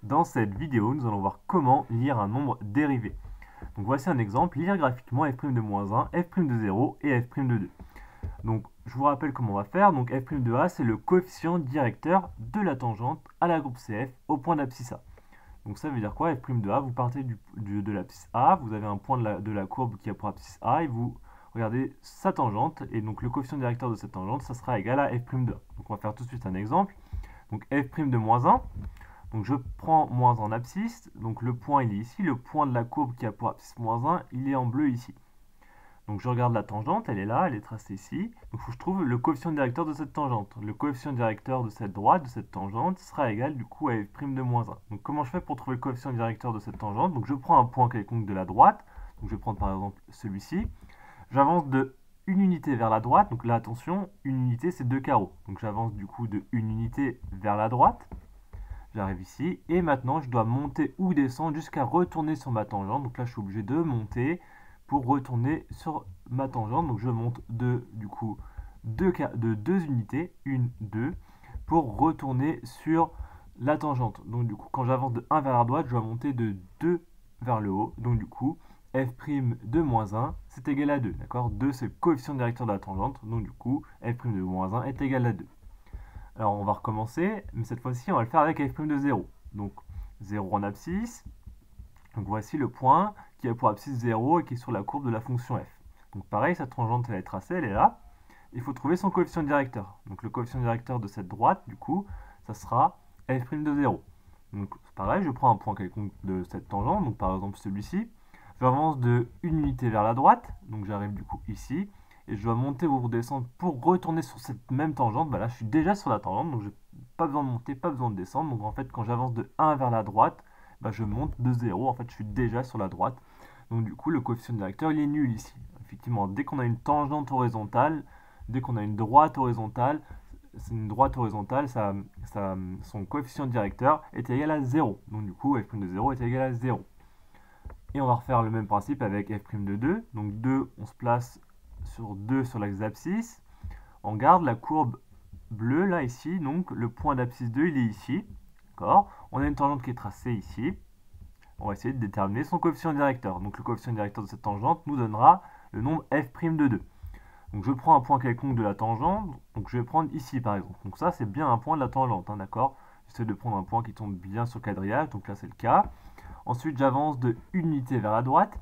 Dans cette vidéo, nous allons voir comment lire un nombre dérivé. Donc voici un exemple, lire graphiquement f' de -1, f' de 0 et f' de 2. Donc je vous rappelle comment on va faire. Donc f' de a, c'est le coefficient directeur de la tangente à la courbe CF au point d'abscisse A. Donc ça veut dire quoi? F' de a, vous partez de l'abscisse A, vous avez un point de la courbe qui a pour abscisse A et vous regardez sa tangente, et donc le coefficient directeur de cette tangente, ça sera égal à f' de a. Donc on va faire tout de suite un exemple. Donc f' de -1, donc je prends moins en abscisse, donc le point il est ici, le point de la courbe qui a pour abscisse -1, il est en bleu ici. Donc je regarde la tangente, elle est là, elle est tracée ici. Donc il faut que je trouve le coefficient directeur de cette tangente. Le coefficient directeur de cette droite, de cette tangente, sera égal du coup à f' de -1. Donc comment je fais pour trouver le coefficient directeur de cette tangente? Donc je prends un point quelconque de la droite, donc je vais prendre par exemple celui-ci. J'avance de une unité vers la droite, donc là attention, une unité c'est 2 carreaux. Donc j'avance du coup de une unité vers la droite. J'arrive ici, et maintenant je dois monter ou descendre jusqu'à retourner sur ma tangente. Donc là je suis obligé de monter pour retourner sur ma tangente. Donc je monte de deux unités, 1, 2, pour retourner sur la tangente. Donc du coup quand j'avance de 1 vers la droite, je dois monter de 2 vers le haut. Donc du coup f' de -1 c'est égal à 2. D'accord, 2 c'est le coefficient directeur de la tangente. Donc du coup f' de -1 est égal à 2. Alors on va recommencer, mais cette fois-ci on va le faire avec f' de 0. Donc 0 en abscisse. Donc voici le point qui a pour abscisse 0 et qui est sur la courbe de la fonction f. Donc pareil, sa tangente elle est tracée, elle est là. Il faut trouver son coefficient directeur. Donc le coefficient directeur de cette droite, du coup, ça sera f' de 0. Donc pareil, je prends un point quelconque de cette tangente, donc par exemple celui-ci. J'avance de une unité vers la droite, donc j'arrive du coup ici. Et je dois monter ou redescendre pour retourner sur cette même tangente. Bah là, je suis déjà sur la tangente, donc je n'ai pas besoin de monter, pas besoin de descendre. Donc en fait, quand j'avance de 1 vers la droite, bah, je monte de 0. En fait, je suis déjà sur la droite. Donc du coup, le coefficient directeur, il est nul ici. Effectivement, dès qu'on a une tangente horizontale, dès qu'on a une droite horizontale, son coefficient directeur est égal à 0. Donc du coup, f' de 0 est égal à 0. Et on va refaire le même principe avec f' de 2. Donc 2, on se place sur 2 sur l'axe d'abscisse. On garde la courbe bleue là ici, donc le point d'abscisse 2 il est ici. D'accord. On a une tangente qui est tracée ici. On va essayer de déterminer son coefficient directeur. Donc le coefficient directeur de cette tangente nous donnera le nombre f' de 2. Donc je prends un point quelconque de la tangente, donc je vais prendre ici par exemple. Donc ça c'est bien un point de la tangente, hein, d'accord. J'essaie de prendre un point qui tombe bien sur le quadrillage, donc là c'est le cas. Ensuite j'avance de une unité vers la droite.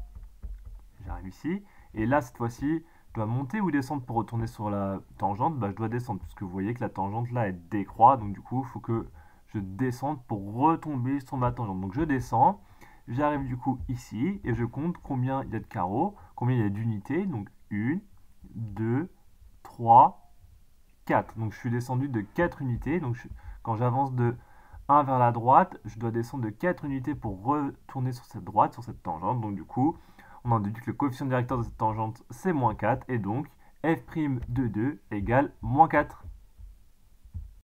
J'arrive ici. Et là cette fois-ci, je dois monter ou descendre pour retourner sur la tangente? Bah, je dois descendre, puisque vous voyez que la tangente là elle décroît, donc du coup il faut que je descende pour retomber sur ma tangente. Donc je descends, j'arrive du coup ici, et je compte combien il y a de carreaux, combien il y a d'unités, donc 1, 2, 3, 4. Donc je suis descendu de 4 unités, donc quand j'avance de 1 vers la droite, je dois descendre de 4 unités pour retourner sur cette droite, sur cette tangente. Donc du coup, on en déduit que le coefficient directeur de cette tangente, c'est -4, et donc f' de 2 égale -4.